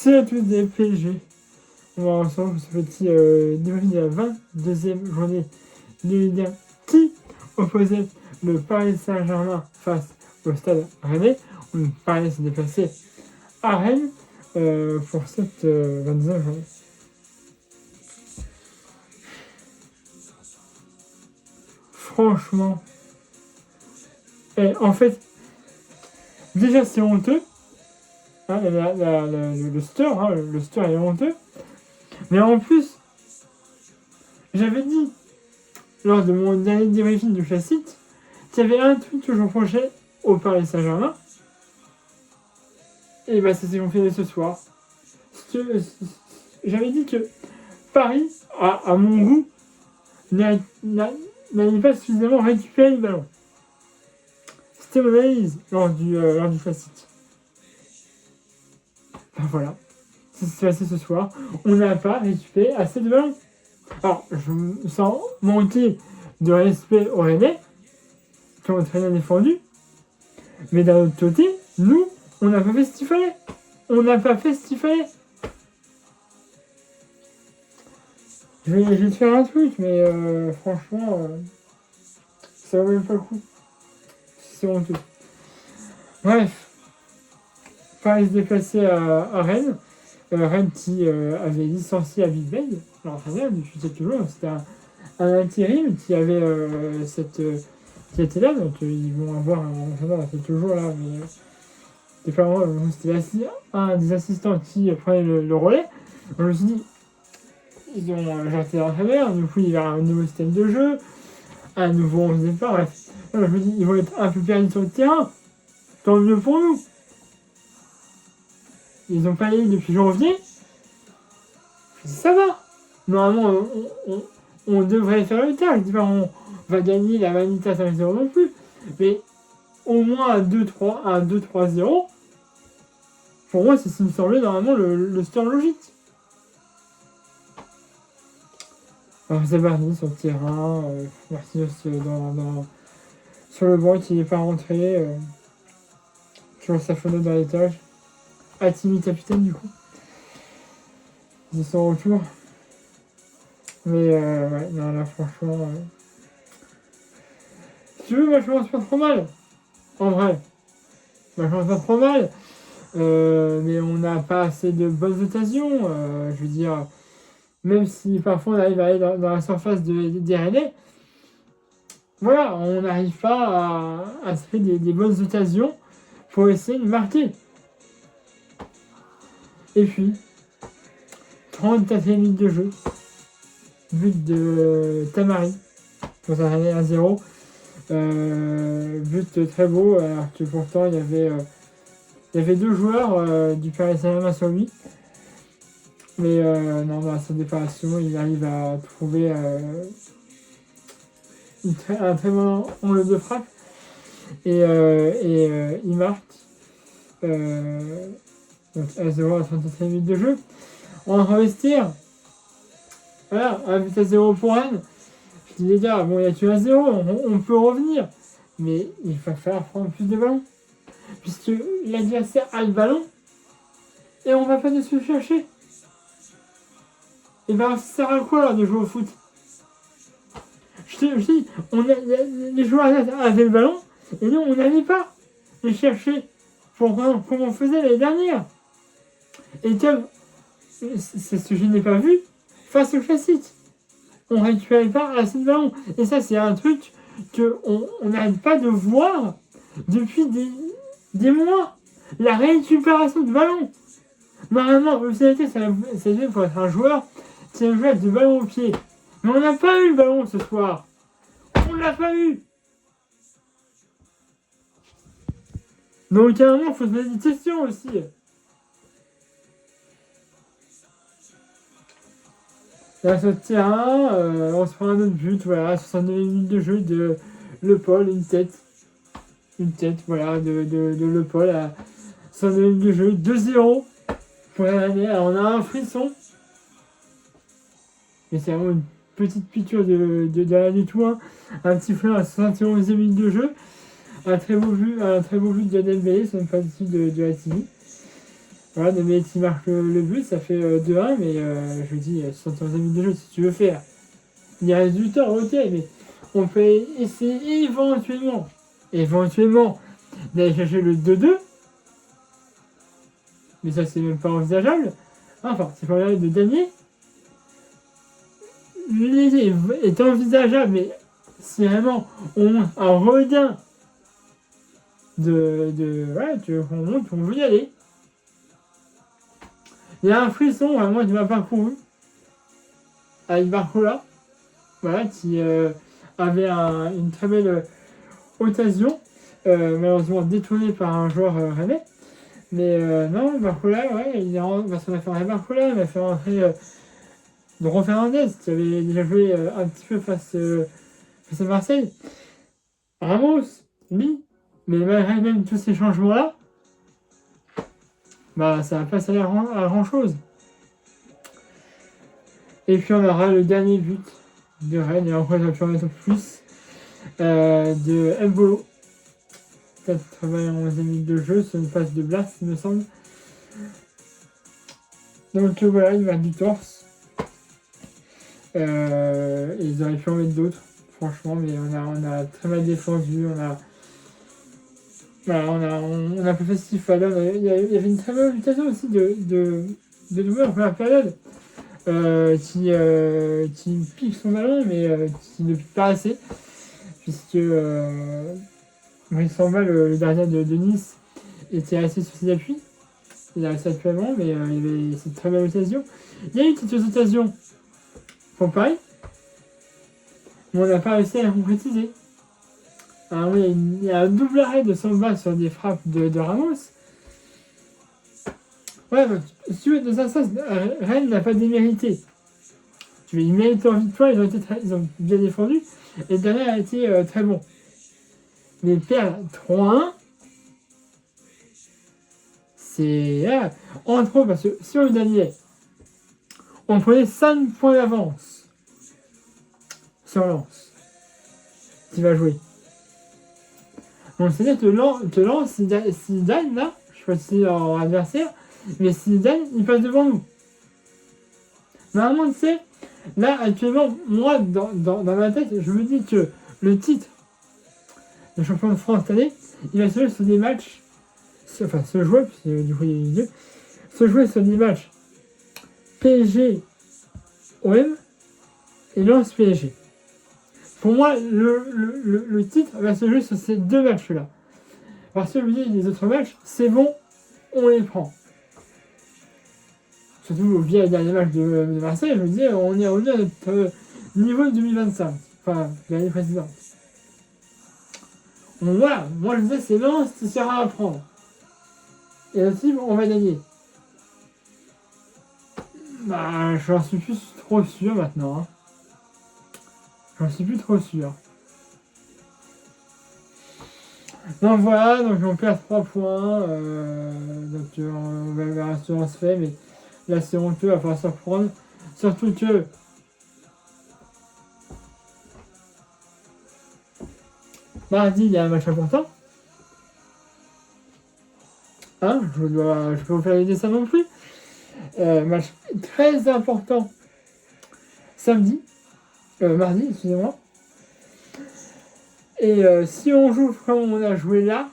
C'est à tous des PSG. On va ensemble ce petit débrief de la 22e journée de Ligue 1 qui opposait le Paris Saint-Germain face au Stade Rennais. Le Paris s'est déplacé à Rennes pour cette 22e journée. Franchement, en fait, déjà c'est honteux. Hein, le store est honteux. Mais en plus, j'avais dit, lors de mon dernier débriefing du classique, qu'il y avait un truc que je reprochais au Paris Saint-Germain. Et bah, ça s'est confirmé ce soir. J'avais dit que Paris, à mon goût, n'avait pas suffisamment récupéré le ballon. C'était mon analyse lors du classique. Ben voilà, ça s'est passé ce soir. On n'a pas récupéré assez de ballons. Alors, je me sens manquer de respect aux Rennais, qui ont très bien défendu. Mais d'un autre côté, nous, on n'a pas fait ce qu'il fallait. Je vais te faire un truc, mais franchement, ça vaut même pas le coup. C'est honteux. Bref. Paris se déplacer à Rennes. Rennes qui avait licencié Habib Beye, l'entraîneur, depuis quelques jours. C'était un intérim qui avait qui était là, donc ils vont avoir un entraîneur dans quelques jours là, mais c'était pas moi, c'était un des assistants qui prenait le relais. Donc, je me suis dit, ils ont jeté l'entraîneur, du coup il y a un nouveau système de jeu, un nouveau 11 départ, bref. Donc, je me dis, ils vont être un peu perdus sur le terrain, tant mieux pour nous. Ils n'ont pas eu depuis janvier. Ça va. Normalement, on devrait faire le tard. Je dis pas on va gagner la Manita 5-0 non plus. Mais au moins un 2-3-0. Pour moi, c'est ce qui me semblait normalement le score logique. Alors, c'est parti sur le terrain. Martinez sur le banc qui n'est pas rentré. Sur sa fenêtre dans l'étage. Hatimi capitaine du coup. Ils sont retour. Mais ouais, non là franchement. Si tu veux, ma chance pas trop mal. En vrai. Ma chance pas trop mal. Mais on n'a pas assez de bonnes occasions. Je veux dire, même si parfois on arrive à aller dans la surface des Rennais, voilà, on n'arrive pas à se faire des bonnes occasions pour essayer de marquer. Et puis, 34e minute de jeu. But de Tamari. Pour s'arrêter à 0. But très beau, alors que pourtant il y avait deux joueurs du Paris Saint-Germain sur lui. Mais non, dans sa déparation, il arrive à trouver un très bon angle de frappe. Et il marque. Donc 1-0 à 37e minute de jeu. On va investir. Voilà, un but à 0 pour Rennes. Je dis les gars, bon, il n'y a que 1-0, on peut revenir. Mais il va falloir prendre plus de ballons. Puisque l'adversaire a le ballon. Et on va pas se le chercher. Et ben, ça sert à quoi alors de jouer au foot? Je dis, les joueurs avaient le ballon. Et nous, on n'allait pas les chercher. Comme on faisait l'année dernière. Et comme c'est ce que je n'ai pas vu face au classique. On ne récupérait pas assez de ballons. Et ça, c'est un truc qu'on n'arrête pas de voir depuis des mois. La récupération de ballon. Normalement, le CNT, c'est fait pour être un joueur qui a joué avec du ballon au pied. Mais on n'a pas eu le ballon ce soir. On ne l'a pas eu. Donc, à un moment, il faut se poser des questions aussi. Là, sur le terrain, on se prend un autre but, voilà, 69 minutes de jeu de Le Paul, une tête, voilà, de Le Paul à 69 minutes de jeu, 2-0 pour l'année. Alors, on a un frisson, mais c'est vraiment une petite piqûre de rien du tout, hein. Un petit fleur à 71e minute de jeu, un très beau but de Dembélé, c'est une pas dessus de Hatimi. Voilà, mais qui marque le but, ça fait 2-1, mais je vous dis, 71 minutes de jeu, si tu veux faire. Il y a résultat, ok, mais on peut essayer éventuellement, d'aller chercher le 2-2, mais ça c'est même pas envisageable. Enfin, c'est pas envisageable de gagner. L'idée est envisageable, mais si vraiment on a un regain on monte, on veut y aller. Il y a un frisson vraiment qui m'a parcouru avec Barcola, voilà, qui avait une très belle occasion, malheureusement détournée par un joueur rennais. Mais non, Barcola, ouais, parce qu'on a fait rentrer Barcola, on a fait rentrer Doro Fernandez, qui avait déjà joué un petit peu face à Marseille. Ramos, oui, mais malgré même tous ces changements-là, bah ça va pas servir à grand chose. Et puis on aura le dernier but de Rennes, et encore j'aurais pu en mettre plus, de Mbolo. 91e minute de jeu, c'est une passe de Blas, il me semble. Donc voilà, il va du torse. Et ils auraient pu en mettre d'autres, franchement, mais on a très mal défendu, on a pas fait ce qu'il fallait. Il y avait une très bonne occasion aussi de jouer en première période. Qui pique son ballon, mais qui ne pique pas assez, puisque Brice Samba, le gardien de Nice, était assez sur ses appuis. Il a resté actuellement, mais il y avait cette très belle occasion. Il y a eu quelques occasions pour Paris, mais on n'a pas réussi à la concrétiser. Alors, oui, il y a un double arrêt de Samba sur des frappes de Ramos. Ouais, si tu veux, dans un sens, Rennes n'a pas démérité. Ils méritent leur victoire, ils ont bien défendu, et le dernier a été très bon. Mais perdre 3-1, c'est entre autres, parce que si on gagnait, on prenait 5 points d'avance sur Lens, qui va jouer. Donc c'est-à-dire que Lens, s'il gagne là, je sais pas si c'est leur adversaire, mais s'il gagne, il passe devant nous. Normalement, tu sais, là actuellement, moi, dans ma tête, je me dis que le titre de champion de France cette année, il va se jouer sur des matchs, se jouer, parce que du coup il y a eu deux, se jouer sur des matchs PSG OM et Lens PSG. Pour moi, le titre va se jouer sur ces deux matchs-là. Parce que je me dis, les autres matchs, c'est bon, on les prend. Surtout via le dernier match de Marseille, je me dis, on est revenu à notre niveau de 2025, enfin l'année précédente. Donc voilà, moi je disais, c'est Lens qui sera à prendre. Et le team, on va gagner. Bah, j'en suis plus trop sûr maintenant. Hein. J'en suis plus trop sûr. Donc voilà, donc on perd 3 points. Donc on va voir si on se fait, mais là c'est honteux, il va falloir se reprendre. Surtout que mardi, il y a un match important. Hein, je peux vous faire aider ça non plus. Match très important mardi, excusez-moi. Et si on joue comme on a joué là,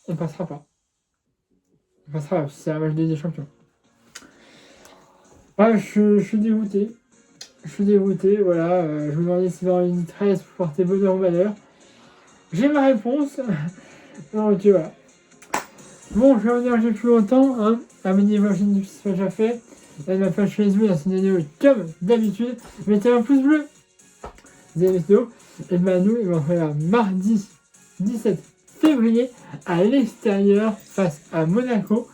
on passera pas. On passera pas, c'est un match des champions. Ouais, je suis dégoûté. Je suis dégoûté, voilà. Je me demandais si dans une 13 pour porter bonheur ou malheur. J'ai ma réponse. Donc voilà. Bon, je vais revenir j'ai plus longtemps. Hein. Abonnez-vous à la chaîne si ce n'est déjà fait. Et ma page Facebook, la chaîne vidéo comme d'habitude. Mettez un pouce bleu. Vous avez la vidéo. Et ben nous, on va faire mardi 17 février à l'extérieur face à Monaco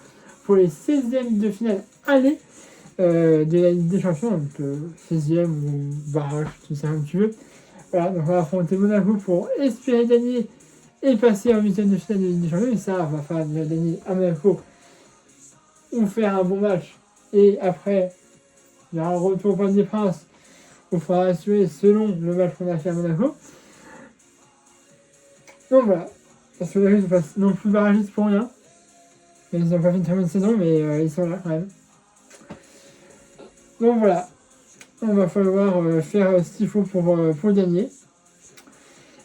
pour les 16e de finale aller de la Ligue des Champions, donc 16e ou barrage, tout ça comme tu veux. Voilà, donc on va affronter Monaco pour espérer gagner et passer en 8e de finale de la Ligue des Champions. Et ça, on va faire gagner à Monaco ou faire un bon match. Et après, il y aura un retour au Parc des Princes où il faudra assurer selon le match qu'on a fait à Monaco. Donc voilà, parce que là, je passe non plus barragiste pour rien. Ils n'ont pas fait une très bonne saison, mais ils sont là quand même. Donc voilà, on va falloir faire ce qu'il faut pour gagner.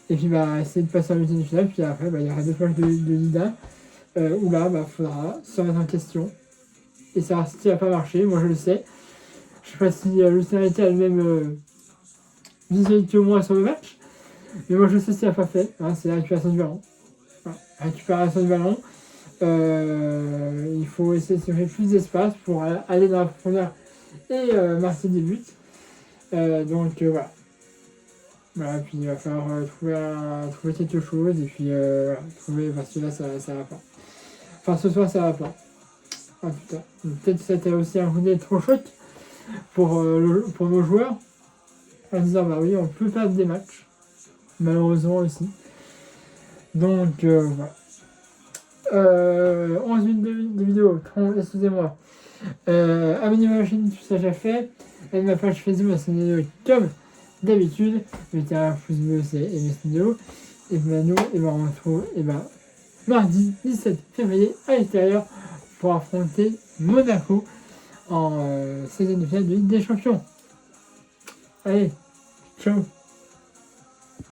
Et puis essayer de passer en huitième de finale. Puis après, il y aura 2 matchs de Liga où là, faudra se remettre en question et savoir ce qui n'a pas marché. Moi, je le sais. Je sais pas si l'Océanité a le même visuel que moi sur le match. Mais moi, je sais ce qu'il n'a pas fait. Hein, c'est la récupération du ballon. Voilà. Récupération du ballon. Il faut essayer de se faire plus d'espace pour aller dans la profondeur et marquer des buts. Donc voilà. Voilà, puis il va falloir trouver quelque chose et puis voilà, trouver parce que là ça va pas. Enfin ce soir ça va pas. Ah putain. Peut-être que c'était aussi un coup trop chouette pour nos joueurs en disant bah oui on peut perdre des matchs. Malheureusement aussi. Donc voilà. 11 minutes de vidéo, excusez-moi. Abonnez-vous à ma chaîne, tout ça j'ai fait. Et ma page Facebook, c'est comme d'habitude. Mettez un pouce bleu, c'est aimer cette vidéo. Et nous, on se retrouve mardi 17 février à l'extérieur pour affronter Monaco en 16e de finale de Ligue des Champions. Allez, ciao.